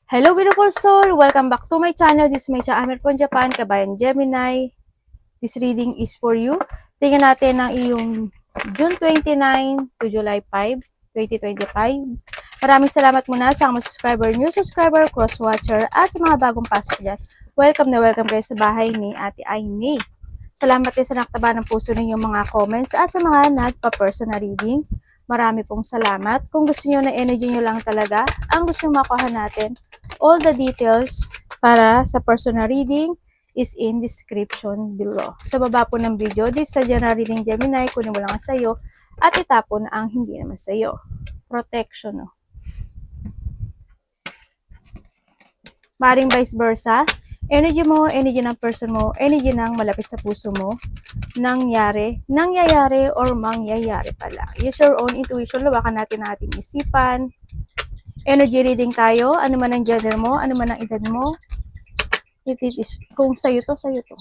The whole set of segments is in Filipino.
Hello beautiful soul! Welcome back to my channel. This is Meisha Amer from Japan, Kabayan Gemini. This reading is for you. Tingnan natin ang iyong June 29 to July 5, 2025. Maraming salamat muna sa mga subscriber, new subscriber, cross-watcher, at sa mga bagong pasok dyan. Welcome na welcome kayo sa bahay ni Ate Aimee. Salamat din sa naktaba ng puso ninyong mga comments at sa mga nagpa-personal reading. Marami pong salamat. Kung gusto nyo na energy nyo lang talaga, ang gusto nyo makuha natin, all the details para sa personal reading is in description below. Sa baba po ng video, this sa general reading Gemini, kunin mo lang ang sayo at itapon ang hindi naman sayo. Protection. No? Maring vice versa. Energy mo, energy ng person mo, energy ng malapit sa puso mo, nangyayari, or mangyayari pala. Use your own intuition, lawakan natin ang ating isipan. Energy reading tayo, ano man ang gender mo, ano man ang edad mo. Kung sa'yo to, sa'yo to.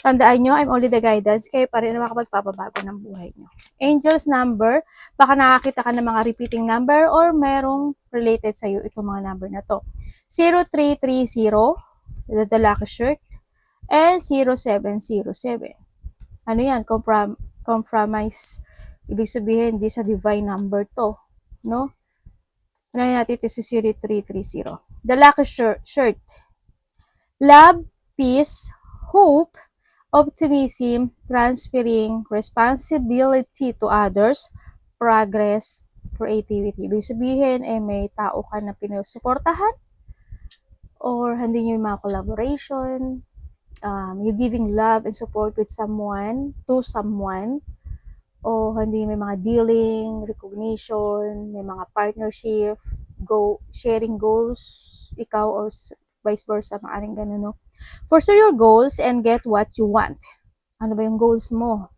Tandaan nyo, I'm only the guidance, kayo pa rin na makapagpapabago ng buhay nyo. Angel's number, baka nakakita ka ng mga repeating number or merong related sa'yo itong mga number na to. 0330, the lucky shirt, and 0707. Ano yan? Compromise. Ibig sabihin, di sa divine number to. No? Unahin natin ito si 0330. The lucky shirt. Love, peace, hope, optimism, transferring responsibility to others, progress, creativity. Ibig sabihin, may tao ka na pinusuportahan or hindi nyo yung mga collaboration, you giving love and support with someone, to someone, o hindi may mga dealing, recognition, may mga partnership, sharing goals, ikaw or vice versa, maaring ganun, no? Pursue your goals and get what you want. Ano ba yung goals mo?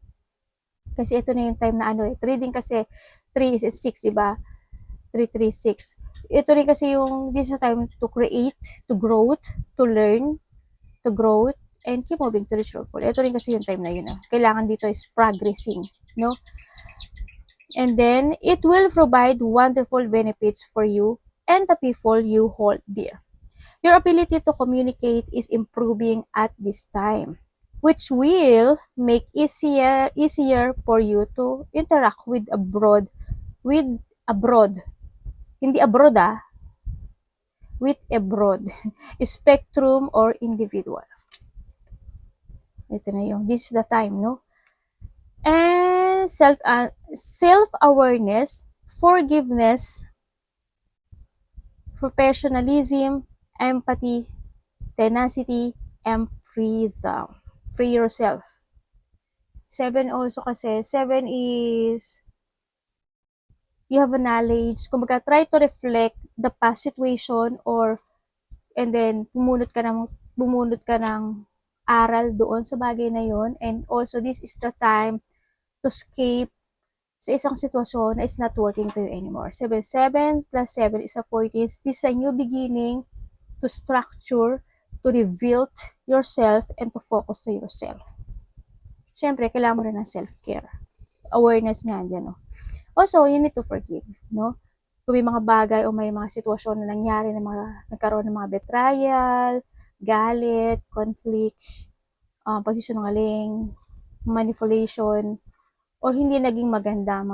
Kasi ito na yung time na reading kasi 3 is 6, diba? 336. Ito rin kasi yung, this is a time to create, to growth, to learn, to growth, and keep moving to reach your goal. Ito rin kasi yung time na yun. Kailangan dito is progressing, no? And then, it will provide wonderful benefits for you and the people you hold dear. Your ability to communicate is improving at this time, which will make easier for you to interact with abroad, hindi abroad with abroad, spectrum or individual. Ito na yung, this is the time, no? And self-awareness, forgiveness, professionalism, empathy, tenacity, and freedom. Free yourself. 7 also kasi, 7 is you have a knowledge. Kumbaga, try to reflect the past situation and then bumunot ka ng aral doon sa bagay na yon. And also, this is the time to escape sa isang sitwasyon na is not working to you anymore. 7 plus 7 is a 14. This is a new beginning to structure, to rebuild yourself, and to focus to yourself. Siyempre, kailangan mo rin ng self-care. Awareness nga dyan, no? Also, you need to forgive, no? Kung may mga bagay o may mga sitwasyon na nangyari, nagkaroon ng mga betrayal, galit, conflict, pagsisinungaling, manipulation, or hindi naging maganda,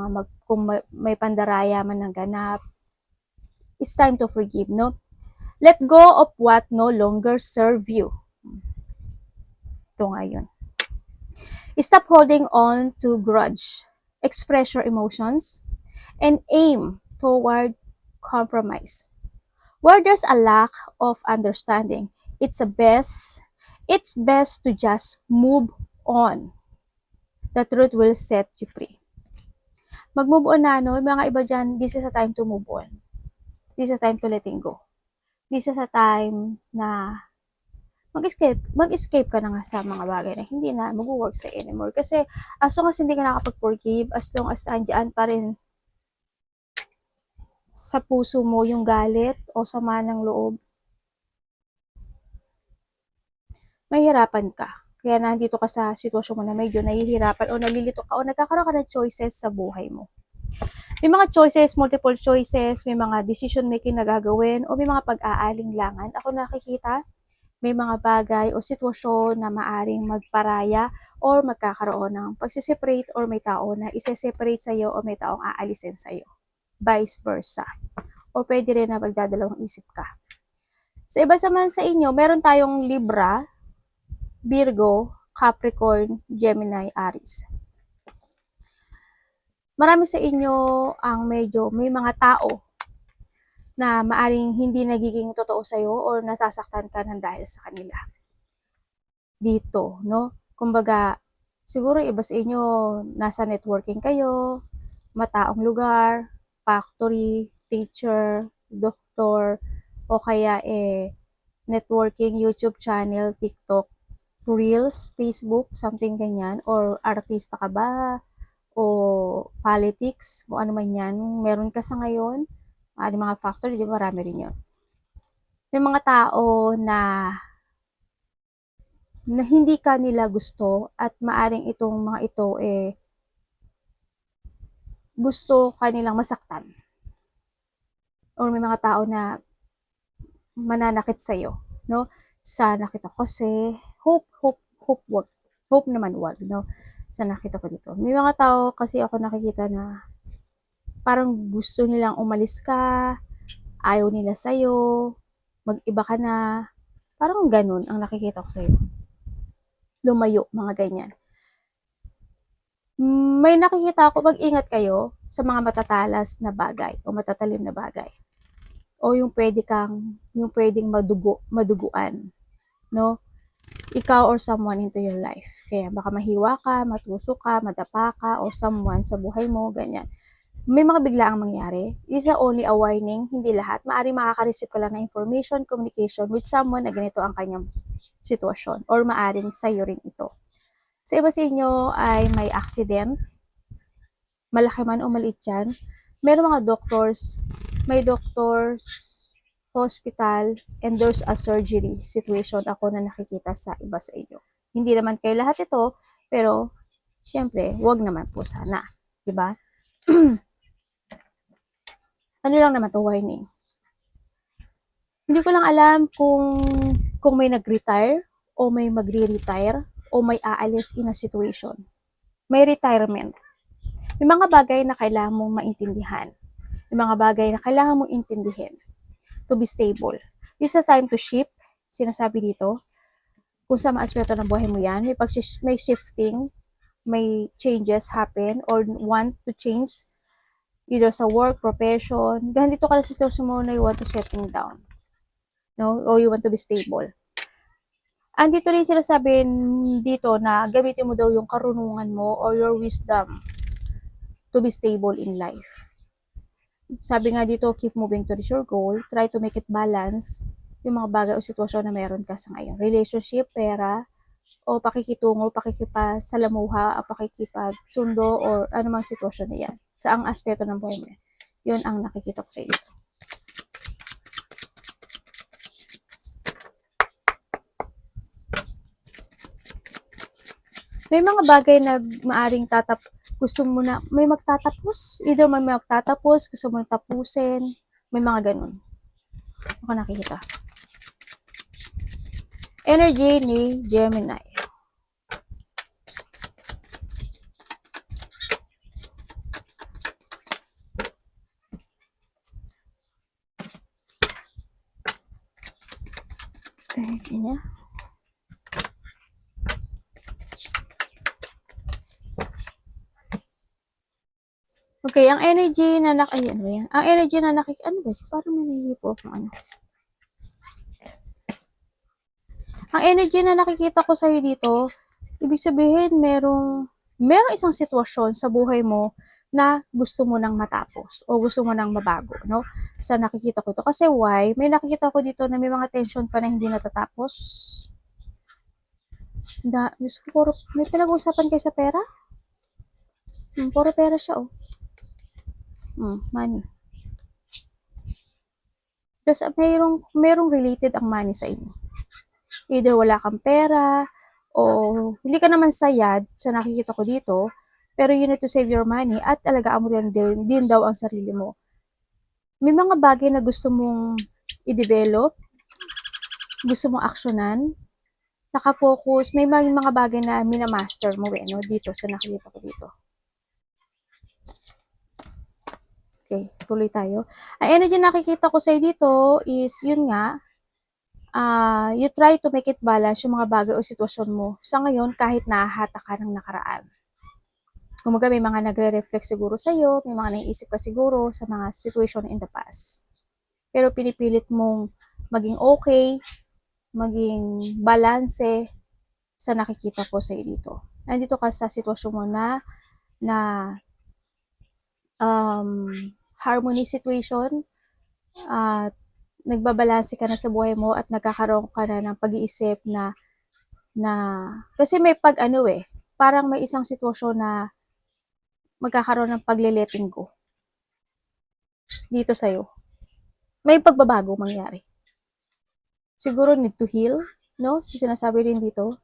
kung may pandaraya man ng ganap, it's time to forgive, no? Let go of what no longer serve you. Ito nga yun. Stop holding on to grudge. Express your emotions and aim toward compromise. Where there's a lack of understanding, it's best to just move on. The truth will set you free. Mag-move on na, no? Mga iba dyan, this is a time to move on. This is a time to letting go. This is a time na mag-escape ka na nga sa mga bagay na hindi na mag-work sa anymore. Kasi as long as hindi ka nakapag-forgive, as long as nandiyan pa rin sa puso mo yung galit o sama ng loob, mahihirapan ka. Kaya nandito ka sa sitwasyon mo na medyo nahihirapan o nalilito ka o nagkakaroon ka ng choices sa buhay mo. May mga choices, multiple choices, may mga decision making na gagawin, o may mga pag-aalinlangan. Ako nakikita, may mga bagay o sitwasyon na maaring magparaya or magkakaroon ng pagsiseparate, or may tao na isa-separate sa'yo o may taong aalisin sa'yo. Vice versa. O pwede rin na magdadalawang isip ka. Sa iba naman sa inyo, meron tayong Libra, Virgo, Capricorn, Gemini, Aries. Marami sa inyo ang medyo may mga tao na maaring hindi nagiging totoo sa'yo or nasasaktan ka ng dahil sa kanila. Dito, no? Kumbaga, siguro iba sa inyo, nasa networking kayo, mataong lugar, factory, teacher, doktor, o kaya networking, YouTube channel, TikTok, Reels, Facebook, something ganyan, or artista ka ba, o politics, kung ano man yan, meron ka sa ngayon, mga factory, di ba, marami rin yun. May mga tao na hindi ka nila gusto at maaring itong mga ito gusto kanilang masaktan. Or may mga tao na mananakit sa'yo, no? Sa nakita ko kasi, wag. Hope naman wag, no? Sa nakita ko dito. May mga tao kasi ako nakikita na parang gusto nilang umalis ka, ayaw nila sa'yo, mag-iba ka na, parang ganun ang nakikita ko sa'yo. Lumayo, mga ganyan. May nakikita ako, mag-ingat kayo sa mga matatalas na bagay o matatalim na bagay. O yung pwedeng maduguan, no? Ikaw or someone into your life. Kaya baka mahiwa ka, matusok ka, madapa ka, or someone sa buhay mo, ganyan. May mga biglaang mangyari. This is only a warning, hindi lahat. Maaari makaka-receive ka lang na information, communication with someone na ganito ang kanyang sitwasyon. Or maaring sa'yo rin ito. Sa iba sa inyo ay may accident, malaki man o maliit yan. Meron mga doctors, may doctors, hospital, and there's a surgery situation ako na nakikita sa iba sa inyo. Hindi naman kayo lahat ito, pero syempre, wag naman po sana. Diba? Ano lang naman to, warning. Hindi ko lang alam kung may nag-retire o may magre-retire o may aalis in a situation. May retirement. May mga bagay na kailangan mong maintindihan. May mga bagay na kailangan mong intindihin to be stable. This is a time to shift, sinasabi dito. Kung sa mga aspeto ng buhay mo yan, may shifting, may changes happen or want to change either sa work, profession. Ganito ka na sa sitwasyon mo na you want to settle down. No? Or you want to be stable. Andito rin sinasabi dito na gamitin mo daw yung karunungan mo or your wisdom to be stable in life. Sabi nga dito, keep moving towards your goal. Try to make it balance yung mga bagay o sitwasyon na meron ka sa ngayon. Relationship, pera, o pakikitungo, pakikipasalamuha, o pakikipagsundo, or anumang sitwasyon na yan. Sa ang aspeto ng buhay mo. Yun ang nakikita ko sa iyo. May mga bagay na maaring gusto mo na may magtatapos. Either may magtatapos, gusto mo na tapusin. May mga ganun. Ako nakikita. Energy ni Gemini. Energy niya. Okay, ang energy na ano yan? Ang energy na ano ba? Parang may nahihipo akong ano. Ang energy na nakikita ko sa'yo dito, ibig sabihin merong isang sitwasyon sa buhay mo na gusto mo nang matapos o gusto mo nang mabago, no? Sa nakikita ko ito. Kasi why? May nakikita ko dito na may mga tension pa na hindi natatapos. May pinag-uusapan kayo sa pera? Puro pera siya, oh. Money. Kasi merong related ang money sa inyo. Either wala kang pera, o hindi ka naman sayad sa nakikita ko dito, Pero you need to save your money at alagaan mo din daw ang sarili mo. May mga bagay na gusto mong i-develop, gusto mong aksyonan, nakafocus, may mga bagay na minamaster mo no? Dito, sa nakikita ko dito. Okay, tuloy tayo. Ang energy na nakikita ko sa'yo dito is, yun nga, you try to make it balance yung mga bagay o sitwasyon mo sa ngayon kahit nahahata ka ng nakaraan. Kumaga may mga nagre-reflect siguro sa'yo, may mga naiisip ka siguro sa mga situation in the past. Pero pinipilit mong maging okay, maging balanse sa nakikita ko sa'yo dito. Nandito ka sa sitwasyon mo na harmony situation, at nagbabalanse ka na sa buhay mo at nagkakaroon ka na ng pag-iisip na kasi may parang may isang sitwasyon na magkakaroon ng pagle-letting go dito sa'yo. May pagbabago mangyari. Siguro need to heal, no? So, sinasabi rin dito.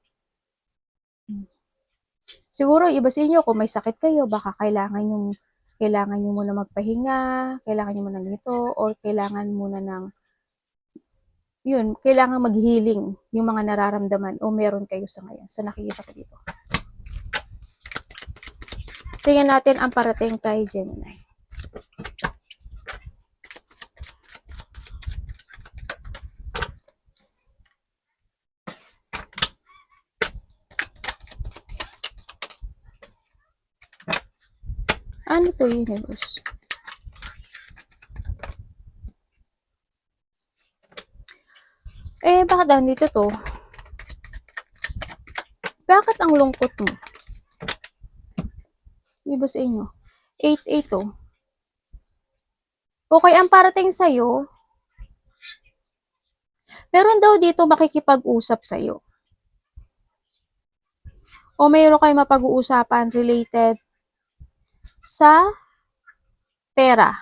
Siguro iba sa inyo kung may sakit kayo, baka kailangan nyo muna magpahinga, kailangan nyo muna nito, or kailangan muna ng kailangan mag-healing yung mga nararamdaman o meron kayo sa ngayon. Sa nakikita ko dito. Tingnan natin ang parating kay Gemini. Ano to, universe? Bakit nandito to? Bakit ang lungkot mo? Iba sa inyo. 8-8 to. Okay, ang parating sa'yo, meron daw dito makikipag-usap sa'yo. O mayroon kayo mapag-uusapan related sa pera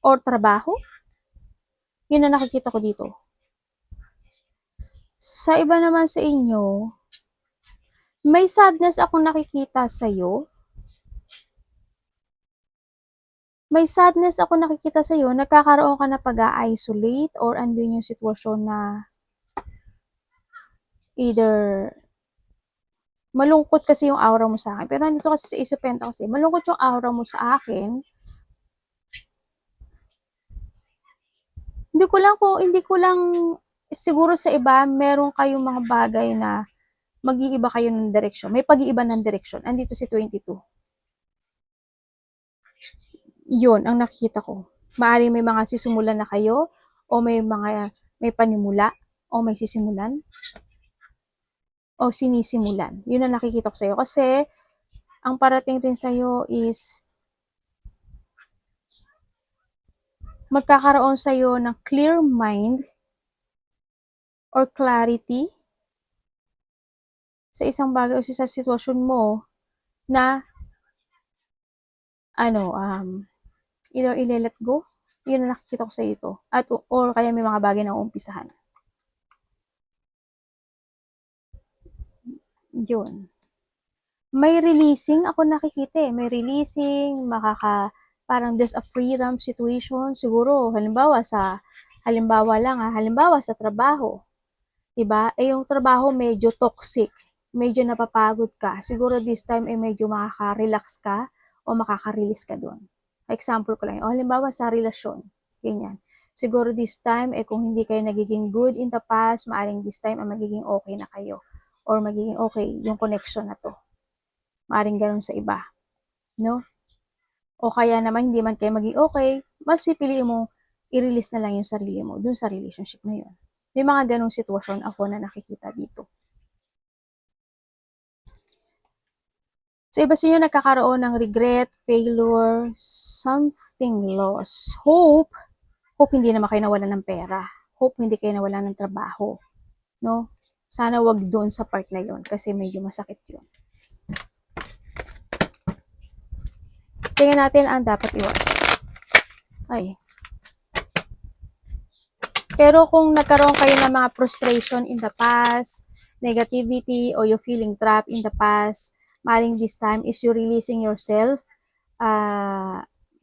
or trabaho. Yun na nakikita ko dito. Sa iba naman sa inyo, may sadness akong nakikita sa'yo. May sadness ako nakikita sa'yo, nagkakaroon ka na pag-a-isolate or andun yung sitwasyon na either malungkot kasi yung aura mo sa akin. Pero nandito kasi sa Ace of Pentacles kasi, malungkot yung aura mo sa akin. Hindi ko lang, siguro sa iba, meron kayong mga bagay na mag-iiba kayo ng direksyon. May pag-iiba ng direksyon. Andito si 22. Yun, ang nakikita ko. Maaaring may mga sisimulan na kayo, o may panimula, o may sisimulan, o sinisimulan. Yun ang nakikita ko sa'yo. Kasi, ang parating rin sa'yo is, magkakaroon sa'yo ng clear mind or clarity sa isang bagay o sa sitwasyon mo na either i-let go, yun ang nakikita ko sa ito. Or kaya may mga bagay na uumpisahan. Yun. May releasing ako nakikita May releasing, parang there's a freedom situation. Siguro, halimbawa sa trabaho. Diba? Yung trabaho medyo toxic. Medyo napapagod ka. Siguro this time medyo makaka-relax ka o makaka-release ka doon. Example ko lang. Halimbawa sa relasyon. Ganyan. Siguro this time, kung hindi kayo nagiging good in the past, maaring this time magiging okay na kayo. Or magiging okay yung connection na to. Maaring ganun sa iba. No? O kaya naman, hindi man kayo maging okay, mas pipiliin mo, i-release na lang yung sarili mo dun sa relationship na yun. Yung mga ganung sitwasyon ako na nakikita dito. So, iba sa inyo nagkakaroon ng regret, failure, something lost. Hope hindi naman kayo nawalan ng pera. Hope hindi kayo nawalan ng trabaho. No? Sana wag doon sa part na yun kasi medyo masakit yun. Tingnan natin ang dapat iwasan. Pero kung nagkaroon kayo ng mga frustration in the past, negativity, o you feeling trapped in the past, Maring this time is you releasing yourself,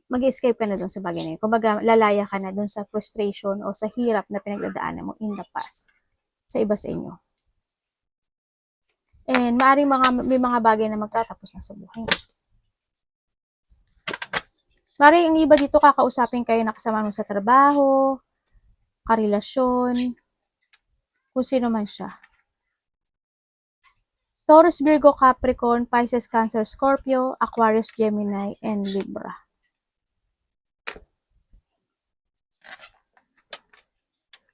mag-escape ka na dun sa bagay na yun. Kumbaga, lalaya ka na dun sa frustration o sa hirap na pinagdadaanan mo in the past sa iba sa inyo. And maaaring may mga bagay na magtatapos na sa buhay mo. Maaaring ang iba dito kakausapin kayo na kasama mo sa trabaho, karelasyon, kung sino man siya. Taurus, Virgo, Capricorn, Pisces, Cancer, Scorpio, Aquarius, Gemini, and Libra.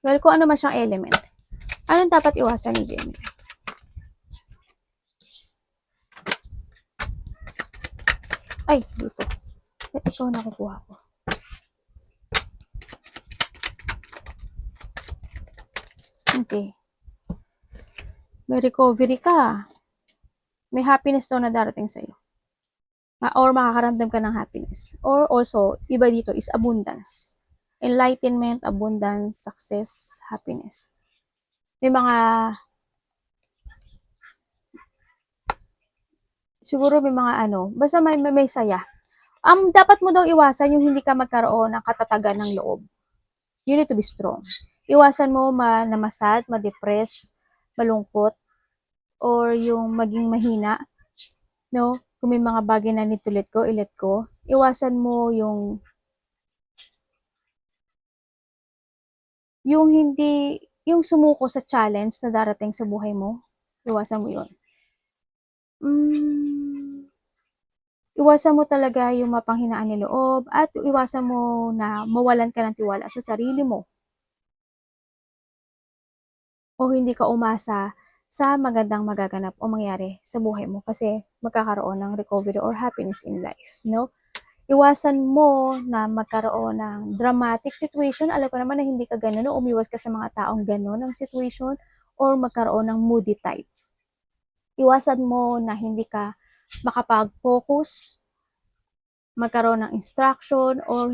Well, kung ano man siyang element, anong dapat iwasan ni Gemini? Ay, dito. Ito na kukuha ko. Okay. May recovery ka. May happiness daw na darating sa'yo. Or makakaramdam ka ng happiness. Or also, iba dito is abundance. Enlightenment, abundance, success, happiness. May mga siguro may mga basta may saya. Dapat mo daw iwasan yung hindi ka magkaroon ng katatagan ng loob. You need to be strong. Iwasan mo na masad, ma-depress, malungkot, or yung maging mahina. No? Kung may mga bagay na need to let go, i-let go. Iwasan mo yung hindi, yung sumuko sa challenge na darating sa buhay mo. Iwasan mo yun. Iwasan mo talaga yung mapanghinaan ng loob at iwasan mo na mawalan ka ng tiwala sa sarili mo. O hindi ka umasa sa magandang magaganap o mangyari sa buhay mo kasi magkakaroon ng recovery or happiness in life, no? Iwasan mo na magkaroon ng dramatic situation. Alam ko naman na hindi ka ganun, no? Umiwas ka sa mga taong ganun ng situation or magkaroon ng moody type. Iwasan mo na hindi ka makapag-focus, magkaroon ng instruction or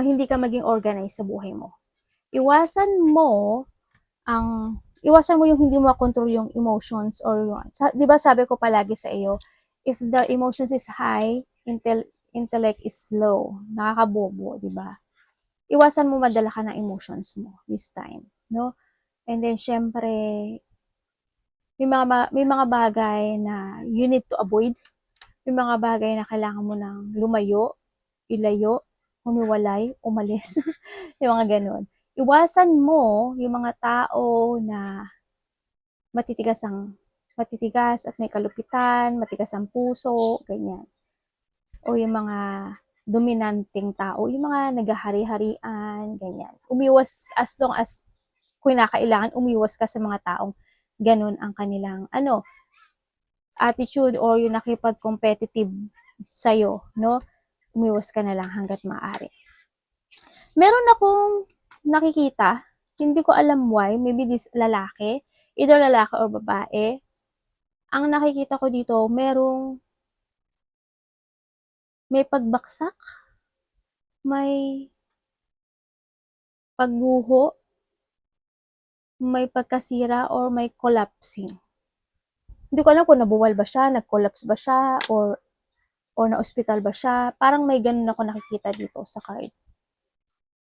hindi ka maging organized sa buhay mo. Iwasan mo yung hindi mo makontrol yung emotions or yung, 'di ba sabi ko palagi sa iyo, if the emotions is high, intellect is low. Nakakabobo, 'di ba? Iwasan mo madala ka ng emotions mo this time, no? And then syempre may mga bagay na you need to avoid. May mga bagay na kailangan mo nang lumayo, ilayo, humiwalay, umalis. Yung mga ganun. Iwasan mo yung mga tao na matitigas at may kalupitan, matigas ang puso, ganyan. O yung mga dominanteng tao, yung mga naghahari-harian, ganyan. Umiwas as long as kinakailangan, umiwas ka sa mga taong ganun ang kanilang attitude or yung nakipag-competitive sa'yo, no? Umiwas ka na lang hanggat maaari. Meron akong nakikita, hindi ko alam why, maybe this lalaki, either lalaki or babae. Ang nakikita ko dito, may pagbaksak, may pagguho, may pagkasira, or may collapsing. Hindi ko alam kung nabuwal ba siya, nag-collapse ba siya, or na-hospital ba siya. Parang may ganun ako nakikita dito sa card.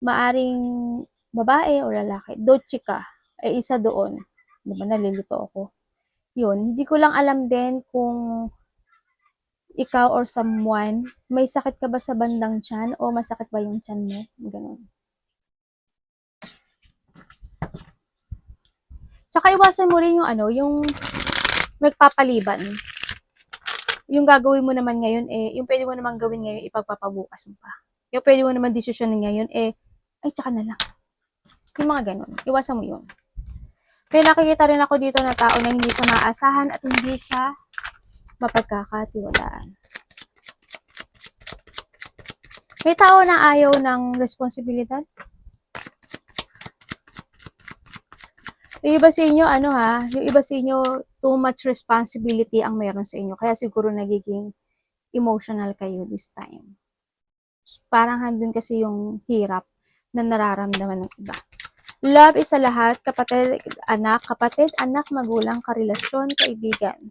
Maaring babae o lalaki. Do chika. Isa doon. Diba, nalilito ako. Yun. Hindi ko lang alam din kung ikaw or someone, may sakit ka ba sa bandang tiyan o masakit ba yung tiyan mo? Ganun. Tsaka iwasan mo rin yung magpapaliban. Yung gagawin mo naman ngayon, yung pwede mo naman gawin ngayon, ipagpapabukas mo pa. Yung pwede mo naman desisyon ngayon, ay, tsaka na lang. Yung mga ganun. Iwasan mo yun. May nakikita rin ako dito na tao na hindi siya maasahan at hindi siya mapagkakatiwalaan. May tao na ayaw ng responsibilidad. Yung iba sa inyo, yung iba sa inyo, too much responsibility ang meron sa inyo. Kaya siguro nagiging emotional kayo this time. Parang handun kasi yung hirap na nararamdaman ng iba. Love is sa lahat, kapatid, anak, magulang, karelasyon, kaibigan.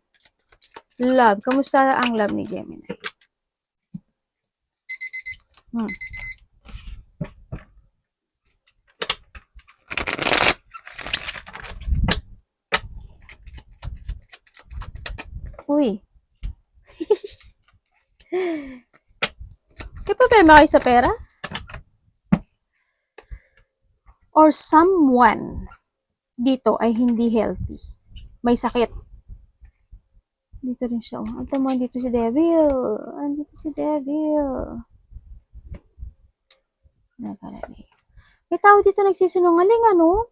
Love, kamusta ang love ni Gemini? Hmm. Uy. May problema kayo sa pera? Or someone dito ay hindi healthy. May sakit. Dito rin siya. Oh. Ang tama, dito si Devil. Andito si Devil. Nakalali. May tao dito nagsisinungaling, ano?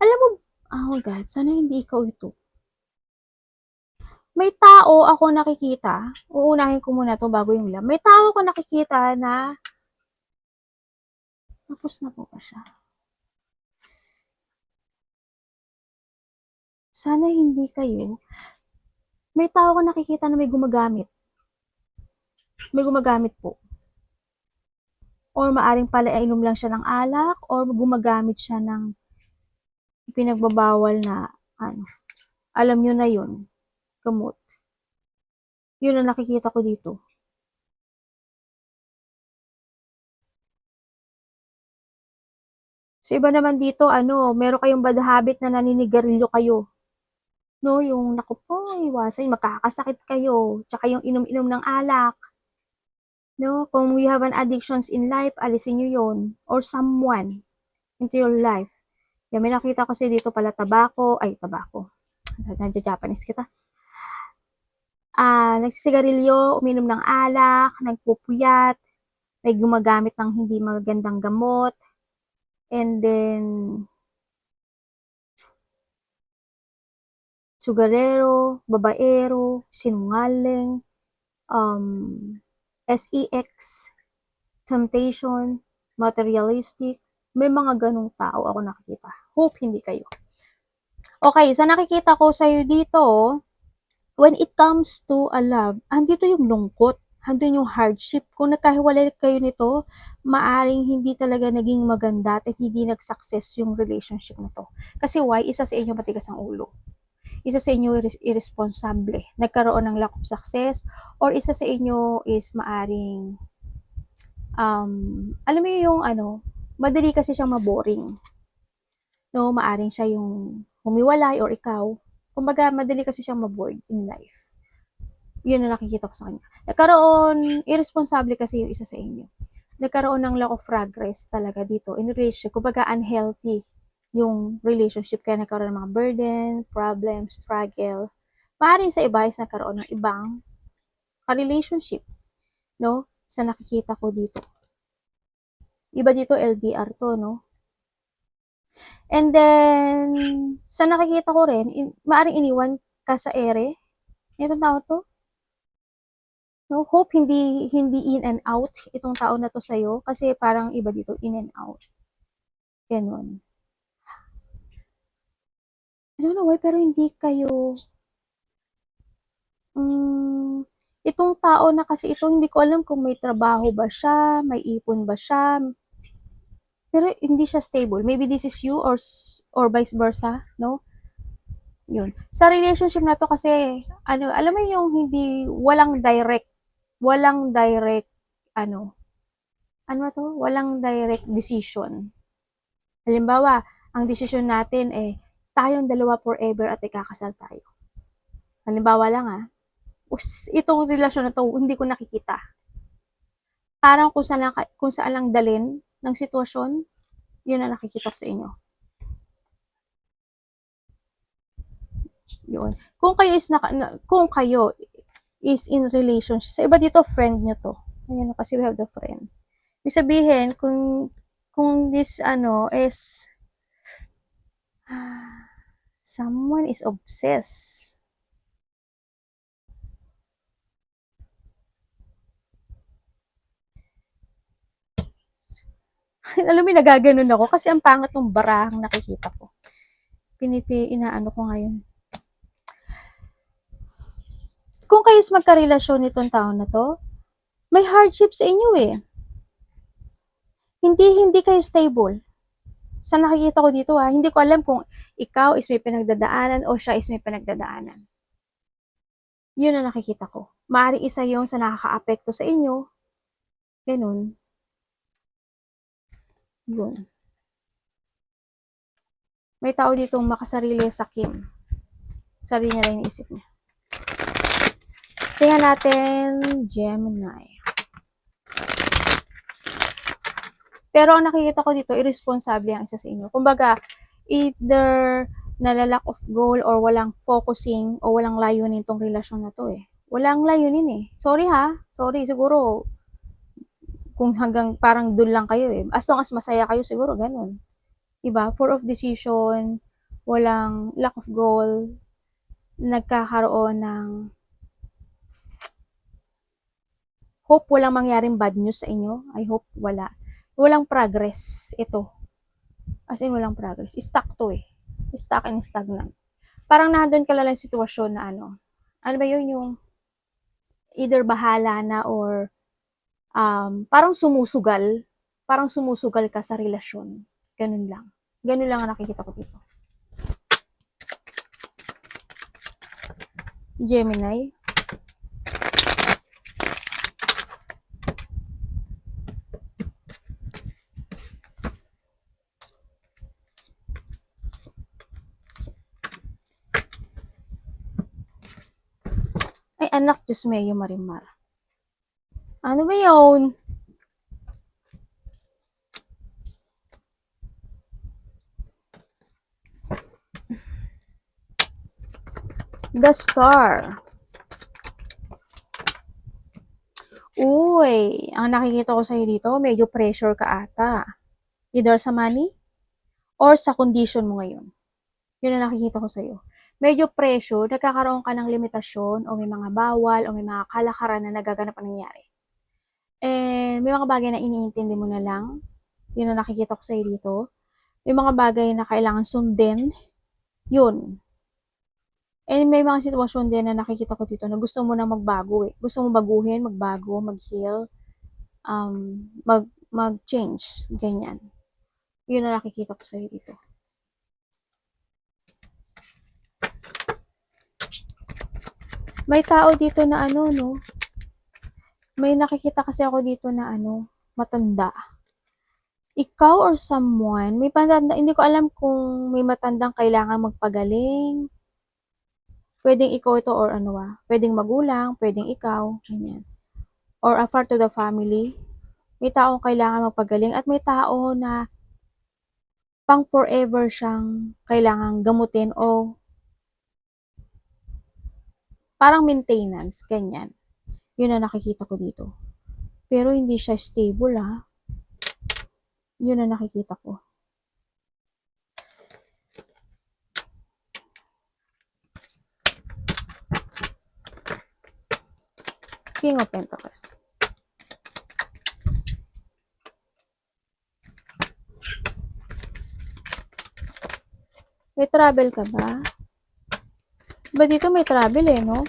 Alam mo, oh God, sana hindi ikaw ito. May tao ako nakikita, uunahin ko muna to bago yung love. May tao ako nakikita na tapos na po ba siya? Sana hindi kayo. May tao ako nakikita na may gumagamit. May gumagamit po. Or maaring pala inom lang siya ng alak or gumagamit siya ng pinagbabawal na ano. Alam nyo na yun. Gamot. Yun ang nakikita ko dito. So iba naman dito, meron kayong bad habit na naninigarilyo kayo. No, yung naku po, iwasan, makakasakit kayo. Tsaka yung inom-inom ng alak. No, kung we have an addictions in life, alisin nyo yon or someone into your life. Yan, may nakita ko kasi dito pala tabako. Nandiya-Japanese kita. Nagsisigarilyo, uminom ng alak, nagpupuyat, may gumagamit ng hindi magandang gamot, and then sugarero, babaero, sinungaling, sex, temptation, materialistic, may mga ganong tao ako nakikita. Hope hindi kayo. Okay, sa nakikita ko sa'yo dito, when it comes to a love, andito yung lungkot, andun yung hardship. Kung nagkahiwalay kayo nito, maaring hindi talaga naging maganda at hindi nag-success yung relationship na to. Kasi why? Isa sa inyo matigas ang ulo. Isa sa inyo irresponsable. Nagkaroon ng lack of success or isa sa inyo is maaring alam mo yung madali kasi siyang maboring. No, maaring siya yung humiwalay or ikaw. Kumbaga, madali kasi siyang mabored in life. Yun ang nakikita ko sa kanya. Nagkaroon, irresponsible kasi yung isa sa inyo. Nagkaroon ng lack of progress talaga dito in relationship. Kumbaga, unhealthy yung relationship. Kaya nagkaroon ng mga burden, problems, struggle. Maaring sa iba is nagkaroon ng ibang ka-relationship. No? Sa nakikita ko dito. Iba dito, LDR to, no? And then, sa nakikita ko rin, maaring iniwan ka sa ere. Itong tao to. No, hope hindi in and out itong tao na to sa'yo. Kasi parang iba dito, in and out. Ganon. I don't know why, pero hindi kayo... itong tao na kasi ito, hindi ko alam kung may trabaho ba siya, may ipon ba siya. Pero hindi siya stable. Maybe this is you or vice versa, no? Yun. Sa relationship na to kasi, alam mo yung walang direct, walang direct decision. Halimbawa, ang decision natin tayong dalawa forever at ikakasal tayo. Halimbawa lang itong relasyon na to, hindi ko nakikita. Parang kung saan lang dalin ng sitwasyon, yun ang nakikita ko sa inyo. Yun. Kung kayo is in relationship, sa iba dito, friend nyo to. Ayan, kasi we have the friend. Ibig sabihin, kung this, is, someone is obsessed. Alam mo, nagaganon ako kasi ang pangat ng barahang nakikita ko. Inaano ko ngayon. Kung kayo is magkarelasyon nitong tao na to, may hardship sa inyo Hindi kayo stable. Sa nakikita ko dito hindi ko alam kung ikaw is may pinagdadaanan o siya is may pinagdadaanan. Yun ang nakikita ko. Maaaring isa yung sa nakaka-apekto sa inyo. Ganun. Yun. May tao ditong makasarili sa Kim. Sarili niya lang iniisip niya. Tingnan natin, Gemini. Pero ang nakikita ko dito, irresponsible ang isa sa inyo. Kumbaga, either nalalack of goal or walang focusing o walang layunin tong relasyon na to eh. Walang layunin eh. Sorry ha. Sorry. Siguro, kung hanggang parang dun lang kayo eh. As long as masaya kayo, siguro ganun. Diba? Four of decision, walang lack of goal, nagkakaroon ng hope walang mangyaring bad news sa inyo. I hope wala. Walang progress ito. As in, walang progress. Stuck to eh. Stuck and stagnant. Parang nandun ka lang sitwasyon na ano ba yun, yung either bahala na or parang sumusugal ka sa relasyon. Ganun lang. Ganun lang ang nakikita ko dito. Gemini. Ay, anak, Diyos Mayo Marimar. Ano ba yun? The Star. Uy, ang nakikita ko sa'yo dito, medyo pressure ka ata. Either sa money or sa condition mo ngayon. Yun ang nakikita ko sa'yo. Medyo pressure, nagkakaroon ka ng limitasyon o may mga bawal o may mga kalakaran na nagaganap ang nangyayari. Eh, may mga bagay na iniintindi mo na lang. Yun ang nakikita ko sa'yo dito. May mga bagay na kailangan sundin. Yun. And may mga sitwasyon din na nakikita ko dito na gusto mo na magbago eh. Gusto mo baguhin, magbago, mag-heal, mag-change, ganyan. Yun na nakikita ko sa'yo dito. May tao dito na ano, no? May nakikita kasi ako dito na ano, matanda. Ikaw or someone, may matanda, hindi ko alam kung may matandang kailangan magpagaling. Pwedeng ikaw ito or ano pwedeng magulang, pwedeng ikaw, ganyan. Or a part of the family. May taong kailangan magpagaling at may tao na pang forever siyang kailangang gamutin o parang maintenance, ganyan. Yun ang nakikita ko dito. Pero hindi siya stable Yun ang nakikita ko. King of Pentacles. May travel ka ba? Ba dito may travel no?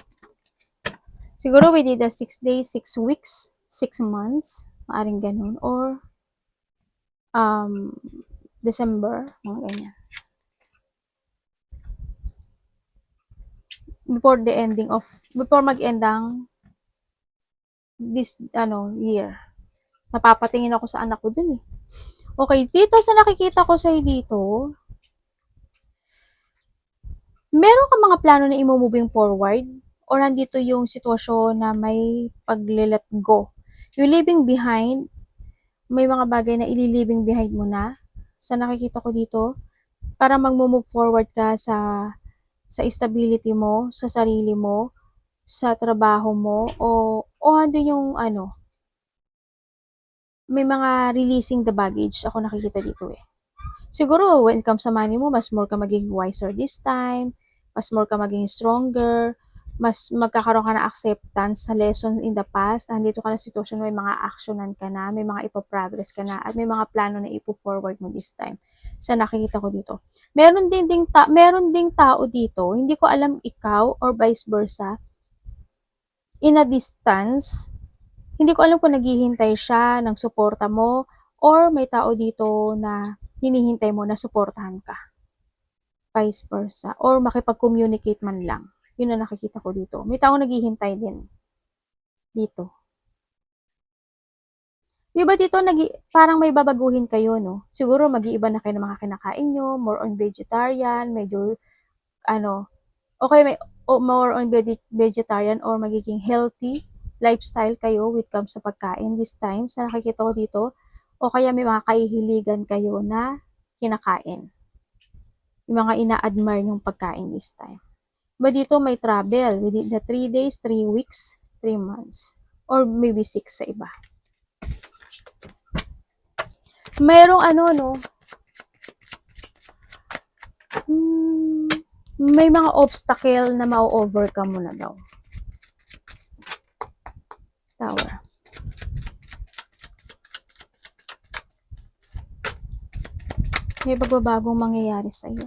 Siguro within the 6 days, 6 weeks, 6 months, maaring ganun. Or, December, mga ganyan. Before mag-end ang this, year. Napapatingin ako sa anak ko dun eh. Okay, dito sa nakikita ko sa'yo dito, meron ka mga plano na i-moving forward? Or nandito yung sitwasyon na may pag-let go? Yung leaving behind, may mga bagay na ili-leaving behind mo na sa nakikita ko dito para mag-move forward ka sa stability mo, sa sarili mo, sa trabaho mo, o andun yung may mga releasing the baggage ako nakikita dito eh. Siguro, when it comes sa money mo, mas more ka magiging wiser this time, mas more ka magiging stronger, mas magkakaroon ka na acceptance sa lesson in the past, nandito ka na sitwasyon, may mga actionan ka na, may mga ipoprogress ka na, at may mga plano na ipo-forward mo this time. Sa nakikita ko dito. Meron ding tao dito, hindi ko alam ikaw or vice versa, in a distance, hindi ko alam kung naghihintay siya ng suporta mo or may tao dito na hinihintay mo na suportahan ka. Vice versa. Or makipag-communicate man lang. Yun na nakikita ko dito. May tao naghihintay din dito. Di ba dito, parang may babaguhin kayo, no? Siguro mag-iiba na kayo ng mga kinakain nyo, more on vegetarian, medyo, okay, more on vegetarian or magiging healthy lifestyle kayo with comes sa pagkain this time, sa nakikita ko dito, o kaya may mga kahihiligan kayo na kinakain. Yung mga ina-admire yung pagkain this time. But dito may travel within the 3 days, 3 weeks, 3 months, or maybe 6 sa iba. Merong may mga obstacle na ma-overcome mo na daw. Tower. May pagbabagong mangyayari sa iyo.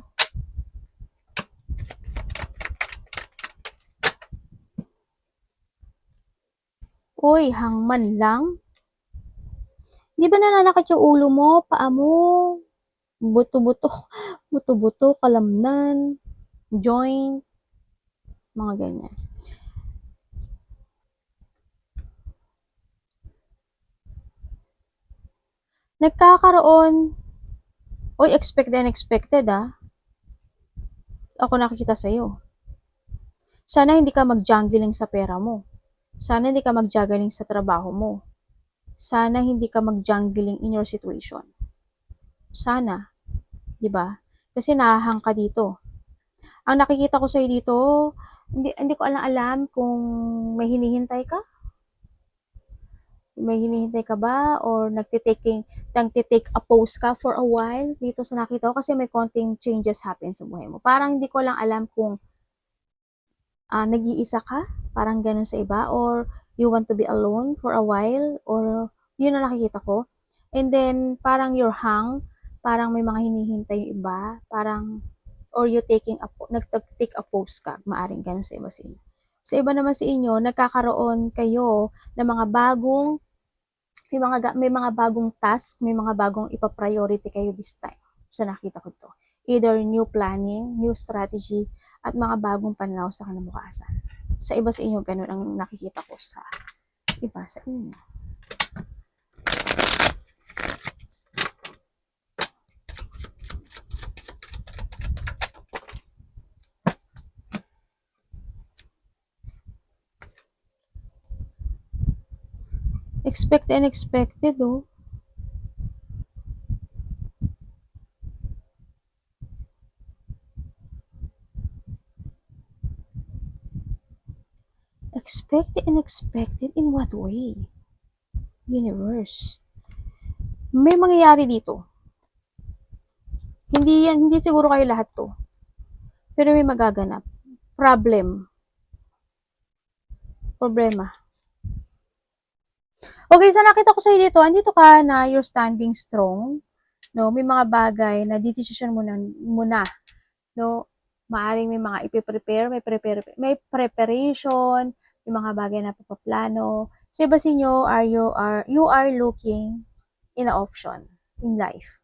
Uy, hangman lang. Di ba nananakit yung ulo mo, paa mo, buto-buto, buto-buto, kalamnan, joint, mga ganyan. Nagkakaroon, expected and unexpected Ako nakikita sa'yo. Sana hindi ka mag-jungling sa pera mo. Sana hindi ka mag-juggling sa trabaho mo. Sana hindi ka mag-jungling in your situation. Sana. 'Di ba? Kasi nahahang ka dito. Ang nakikita ko sa'yo dito, hindi ko alam kung may hinihintay ka. May hinihintay ka ba? Or nagtitake a pause ka for a while dito sa nakita ko kasi may konting changes happen sa buhay mo. Parang hindi ko lang alam kung nag-iisa ka, parang ganun sa iba, or you want to be alone for a while, or yun na nakikita ko. And then, parang you're hung, parang may mga hinihintay yung iba, parang, or you nag-take a pause ka, maaring ganun sa iba sa inyo. Sa iba naman sa inyo, nagkakaroon kayo ng mga bagong, may mga bagong task, may mga bagong ipa-priority kayo this time. So, nakita ko to. Either new planning, new strategy, at mga bagong pananaw sa kinabukasan. Sa iba sa inyo, ganun ang nakikita ko sa iba sa inyo. Expected and unexpected, Expected and unexpected in what way? Universe. May mangyayari dito. Hindi siguro kayo lahat to. Pero may magaganap. Problema. Okay, sa nakita ko sa'yo dito, andito ka na you're standing strong. No, may mga bagay na decision mo na. No, maaring may mga ipiprepare, may preparation, may mga bagay na papaplano. Sa iba sa inyo, you are looking in an option in life.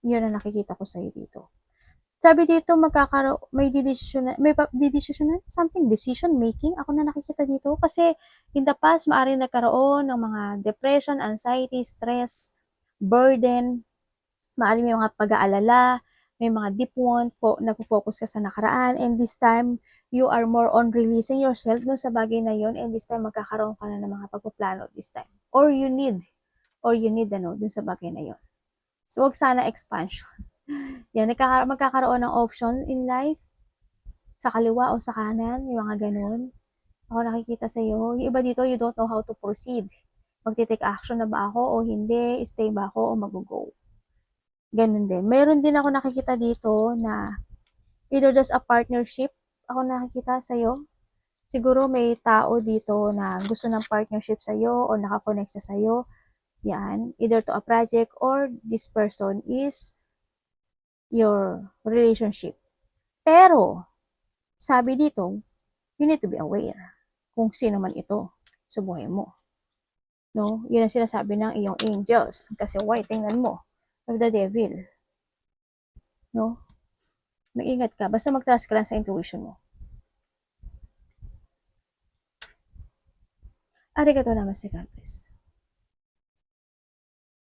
Yun ang nakikita ko sa'yo dito. Sabi dito, may decision making. Ako na nakikita dito. Kasi in the past, maaaring nagkaroon ng mga depression, anxiety, stress, burden, maaaring may mga pag-aalala, may mga deep wound, nag-focus ka sa nakaraan, and this time, you are more on releasing yourself no, sa bagay na yon, and this time, magkakaroon ka na ng mga pagpaplano this time. Or you need dun sa bagay na yon. So, wag sana expansion. Yan, magkakaroon ng option in life, sa kaliwa o sa kanan, yung mga ganun. Ako nakikita sa iyo. Yung iba dito, you don't know how to proceed. Magte-take action na ba ako o hindi? Stay ba ako o mag-go? Ganun din. Meron din ako nakikita dito na either just a partnership, ako nakikita sa iyo. Siguro may tao dito na gusto ng partnership sa iyo o nakakonect sa iyo. Yan, either to a project or this person is your relationship. Pero, sabi dito, you need to be aware kung sino man ito sa buhay mo. No? Yun ang sinasabi ng iyong angels. Kasi why? Tingnan mo. Of the devil. No? Mag-ingat ka. Basta mag-trust ka lang sa intuition mo. Arigato namaste, God bless.